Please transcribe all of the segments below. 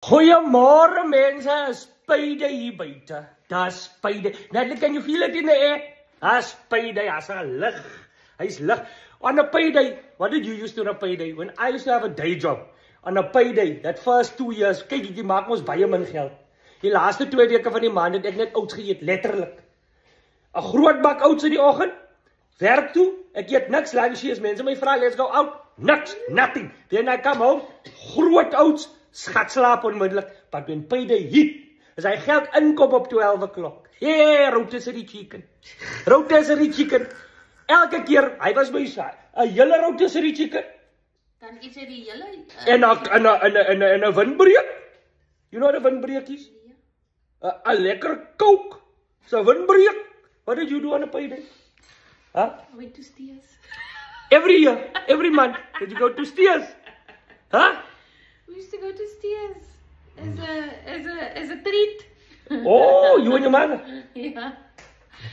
Goeiemorgen mensen, spijden hier buiten. Dat is spijden. Natalie, can you feel it in the air? Dat is spijden, ja, is licht. Hij is licht. On a payday, what did you use to on a payday? When I used to have a day job, on a payday, that first 2 years, kijk, die maak ons baie min geld. Die laatste 2 weke van die maand het ek net oats geëet, letterlijk. Een groot bak oats in die oggend, werk toe, ek eet niks, lunchie is mense my vraag, let's go out, niks, nothing. Then I come home, groot oats, schat slaap onmiddellik, but when payday hit, as hy geld inkom op 12 o'clock, hey, rotisserie chicken, rotisserie chicken, elke keer, hy was my saai, een hele rotisserie chicken, dan is hy die hele... en een windbreek, you know what a windbreek is? Een lekker coke, so windbreek, what did you do on a payday? Huh? I went to Steers. Every year, every month, did you go to Steers? Huh? We used to go to Steers as a treat. Oh, you and your mother? Ja.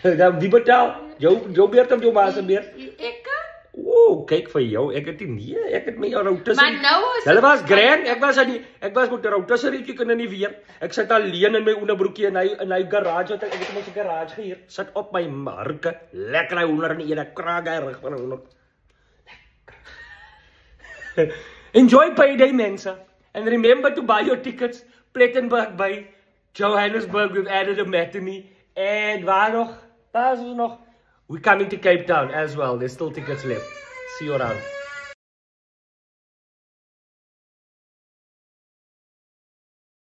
Dan wie betaal? Jou beurt of jou ma se beurt? Ek? Oh, kijk vir jou, ek het nie, ek het my rotisserie. Maar nou is hulle was grand, ek was met 'n rotisserie chicken in die weer. Ek sit alleen in my onderbroekie in hy garage, ek het my garage gehuur. Sit op my marke, lekker hy hoender in die ene kraak hy rug van 'n hoender. Enjoy payday mense. And remember to buy your tickets. Plettenberg by Johannesburg, we've added a matinee. And waar nog? Daar is nog. We're coming to Cape Town as well. There's still tickets left. See you around.